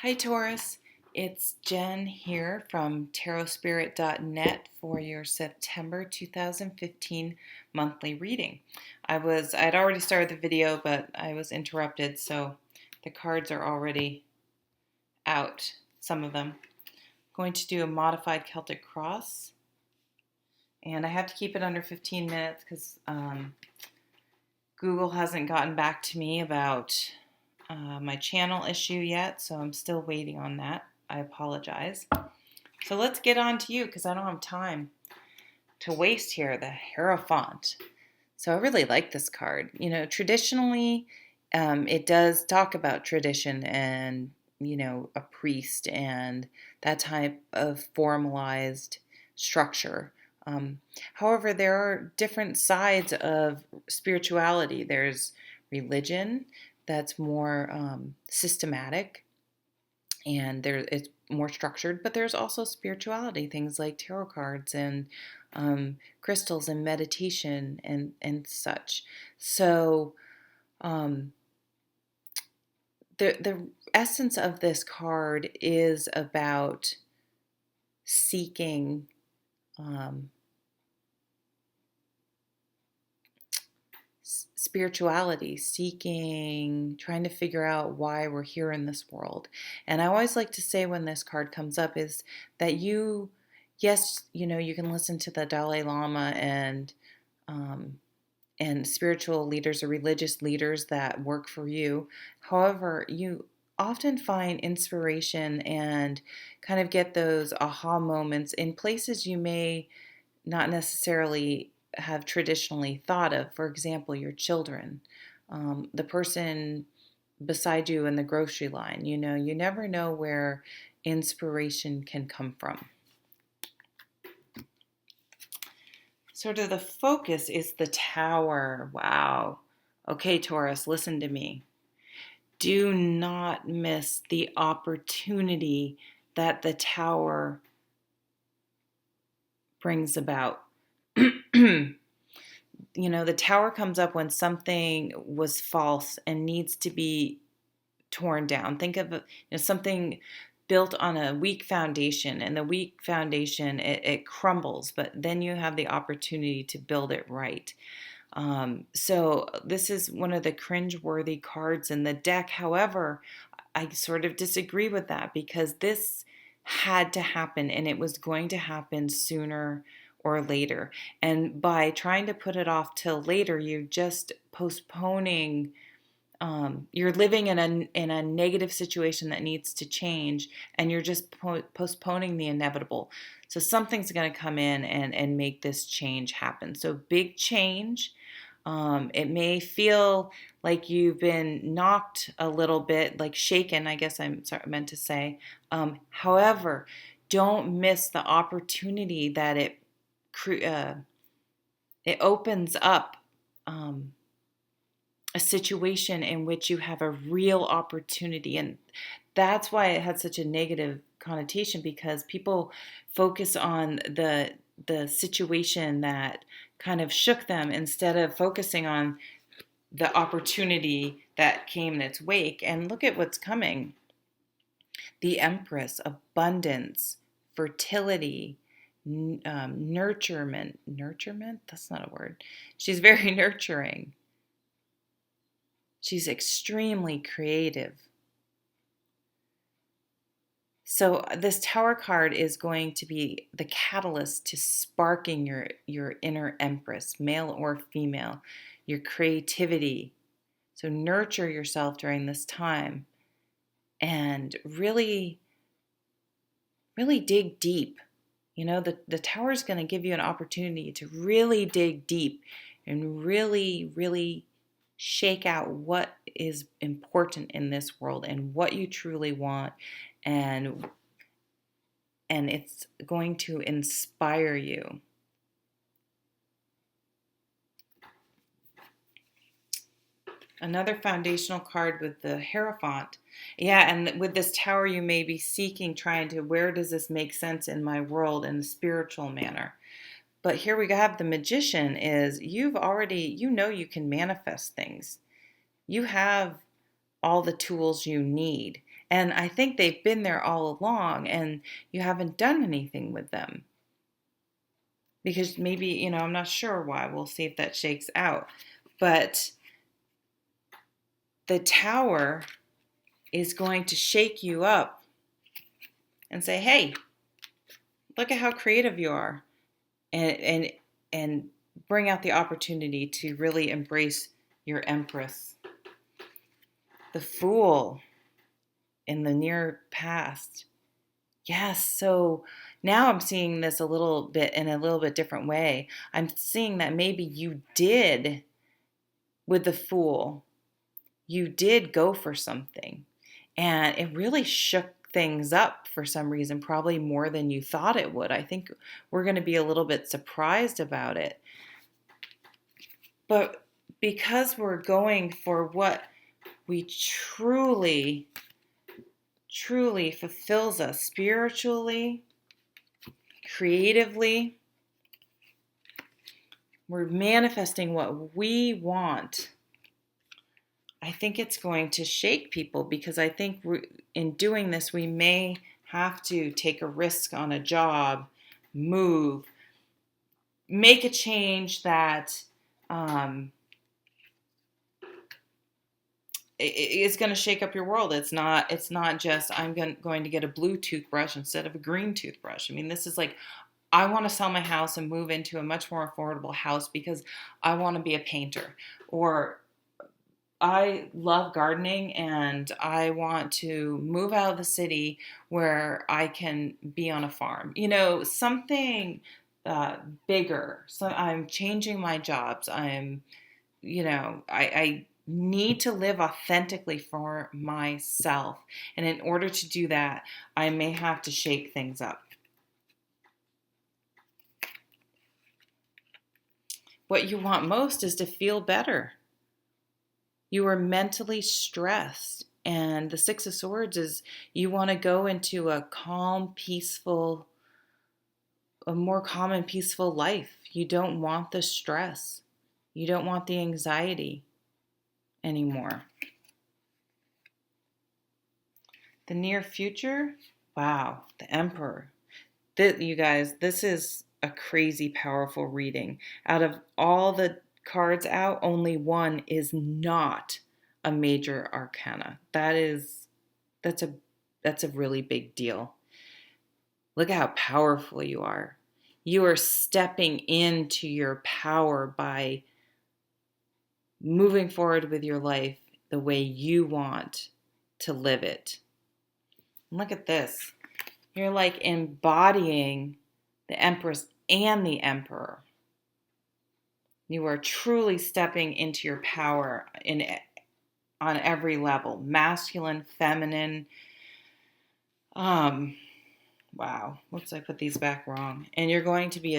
Hi Taurus, it's Jen here from tarotspirit.net for your September 2015 monthly reading. I'd already started the video, but I was interrupted, so the cards are already out, some of them. I'm going to do a modified Celtic cross, and I have to keep it under 15 minutes because Google hasn't gotten back to me about my channel issue yet, so I'm still waiting on that. I apologize. So let's get on to you because I don't have time to waste here. The Hierophant. So I really like this card. Traditionally, it does talk about tradition and, a priest and that type of formalized structure. However, there are different sides of spirituality. There's religion that's more systematic and it's more structured, but there's also spirituality, things like tarot cards and crystals and meditation and such. So the essence of this card is about seeking spirituality, trying to figure out why we're here in this world. And I always like to say when this card comes up is that yes, you can listen to the Dalai Lama and spiritual leaders or religious leaders that work for you. However, you often find inspiration and kind of get those aha moments in places you may not necessarily have traditionally thought of. For example, your children, the person beside you in the grocery line. You never know where inspiration can come from. Sort of the focus is the Tower. Wow. Okay, Taurus, listen to me. Do not miss the opportunity that the Tower brings about. The Tower comes up when something was false and needs to be torn down. Think of something built on a weak foundation, and the weak foundation, it crumbles, but then you have the opportunity to build it right. So this is one of the cringe-worthy cards in the deck. However, I sort of disagree with that because this had to happen and it was going to happen sooner or later. And by trying to put it off till later, you're just postponing. You're living in a negative situation that needs to change, and you're just postponing the inevitable. So something's going to come in and make this change happen. So big change. It may feel like you've been knocked a little bit, like shaken, I guess meant to say. However, don't miss the opportunity that it opens up a situation in which you have a real opportunity. And that's why it had such a negative connotation, because people focus on the situation that kind of shook them instead of focusing on the opportunity that came in its wake. And look at what's coming. The Empress, abundance, fertility, nurturement. Nurturement? That's not a word. She's very nurturing. She's extremely creative. So this Tower card is going to be the catalyst to sparking your inner Empress, male or female, your creativity. So nurture yourself during this time and really, really dig deep. The Tower is going to give you an opportunity to really dig deep and really, really shake out what is important in this world and what you truly want, and it's going to inspire you. Another foundational card with the Hierophant. Yeah, and with this Tower, you may be trying to, where does this make sense in my world in a spiritual manner? But here we have the Magician is you can manifest things. You have all the tools you need. And I think they've been there all along and you haven't done anything with them. Because maybe, I'm not sure why. We'll see if that shakes out. But the tower is going to shake you up and say, hey, look at how creative you are. And bring out the opportunity to really embrace your empress. The Fool in the near past. Yes, so now I'm seeing this a little bit in a little bit different way. I'm seeing that maybe you did, with the Fool, you did go for something. And it really shook things up for some reason, probably more than you thought it would. I think we're going to be a little bit surprised about it. But because we're going for what we truly fulfills us spiritually, creatively, we're manifesting what we want. I think it's going to shake people because I think in doing this, we may have to take a risk on a job, move, make a change that it's going to shake up your world. It's not just I'm going to get a blue toothbrush instead of a green toothbrush. I mean, this is like, I want to sell my house and move into a much more affordable house because I want to be a painter, or I love gardening and I want to move out of the city where I can be on a farm. Something bigger. So I'm changing my jobs. I need to live authentically for myself. And in order to do that, I may have to shake things up. What you want most is to feel better. You are mentally stressed. And the Six of Swords is you want to go into a more calm and peaceful life. You don't want the stress. You don't want the anxiety anymore. The near future, wow, the Emperor. You guys, this is a crazy powerful reading. Out of all the cards out, only one is not a major arcana. That's a really big deal. Look at how powerful you are. You are stepping into your power by moving forward with your life the way you want to live it. And look at this. You're like embodying the Empress and the Emperor. You are truly stepping into your power on every level, masculine, feminine. Wow, whoops, I put these back wrong. And you're going to be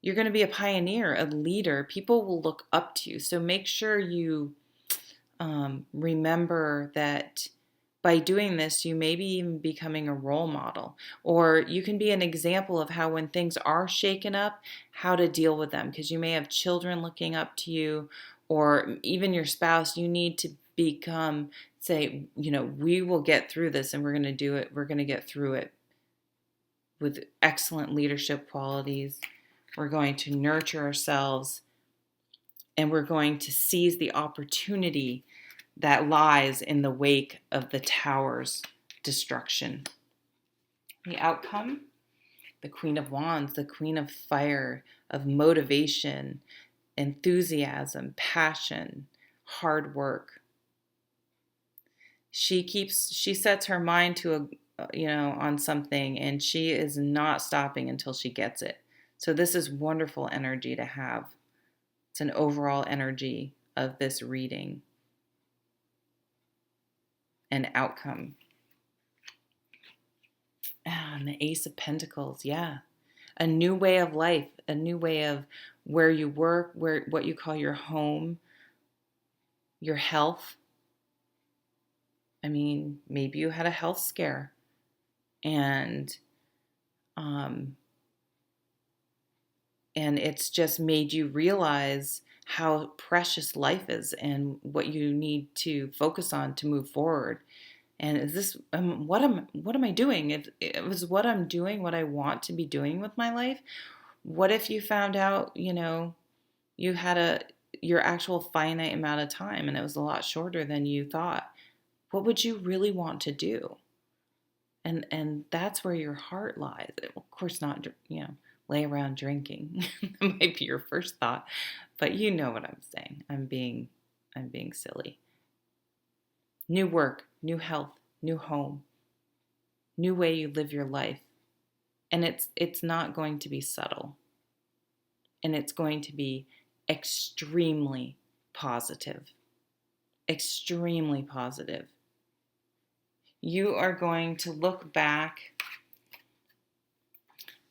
you're going to be a pioneer, a leader. People will look up to you. So make sure you remember that by doing this, you may be even becoming a role model, or you can be an example of how when things are shaken up, how to deal with them. Because you may have children looking up to you, or even your spouse. You need to say, we will get through this and we're going to do it. We're going to get through it with excellent leadership qualities. We're going to nurture ourselves and we're going to seize the opportunity that lies in the wake of the tower's destruction. The outcome, the Queen of Wands, the Queen of Fire, of motivation, enthusiasm, passion, hard work. She sets her mind to on something, and she is not stopping until she gets it. So this is wonderful energy to have. It's an overall energy of this reading and outcome. And the Ace of Pentacles, yeah. A new way of life, a new way of where you work, what you call your home, your health. I mean, maybe you had a health scare and it's just made you realize how precious life is and what you need to focus on to move forward. And is this what am I doing? If it was what I'm doing, what I want to be doing with my life, what if you found out, you had your actual finite amount of time and it was a lot shorter than you thought? What would you really want to do? And that's where your heart lies. Of course, not lay around drinking. That might be your first thought, but you know what I'm saying. I'm being silly. New work, new health, new home, new way you live your life, and it's not going to be subtle, and it's going to be extremely positive. Extremely positive. You are going to look back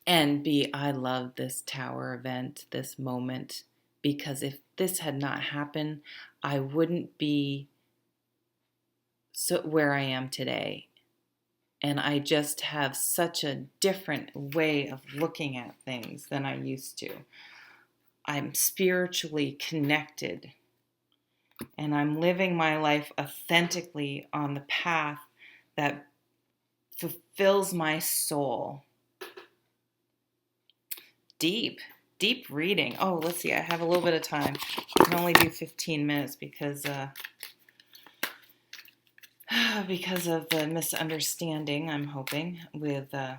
and be, I love this tower event, this moment, because if this had not happened, I wouldn't be where I am today. And I just have such a different way of looking at things than I used to. I'm spiritually connected, and I'm living my life authentically on the path that fulfills my soul. Deep reading. Oh, let's see. I have a little bit of time. I can only do 15 minutes because of the misunderstanding, I'm hoping, with one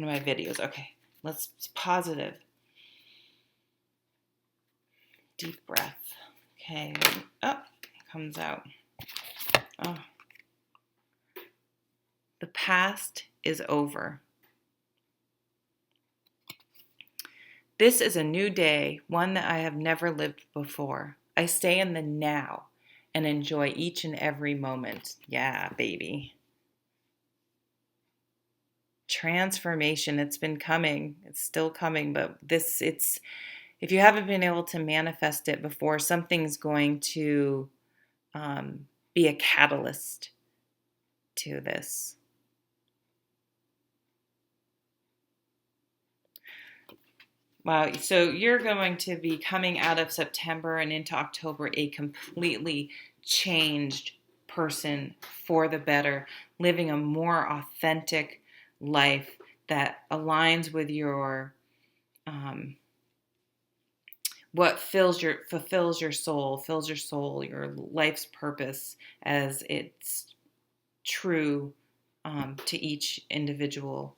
of my videos. Okay, let's positive. Deep breath. Okay. Oh, it comes out. Oh. The past is over. This is a new day, one that I have never lived before. I stay in the now and enjoy each and every moment. Yeah, baby. Transformation, it's been coming. It's still coming, but if you haven't been able to manifest it before, something's going to be a catalyst to this. Wow, so you're going to be coming out of September and into October a completely changed person for the better, living a more authentic life that aligns with your what fulfills your soul, your life's purpose as it's true to each individual.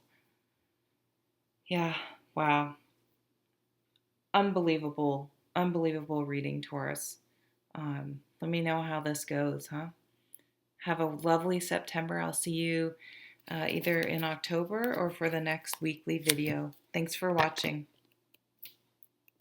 Yeah, wow. Unbelievable reading, Taurus. Let me know how this goes, huh? Have a lovely September. I'll see you either in October or for the next weekly video. Thanks for watching.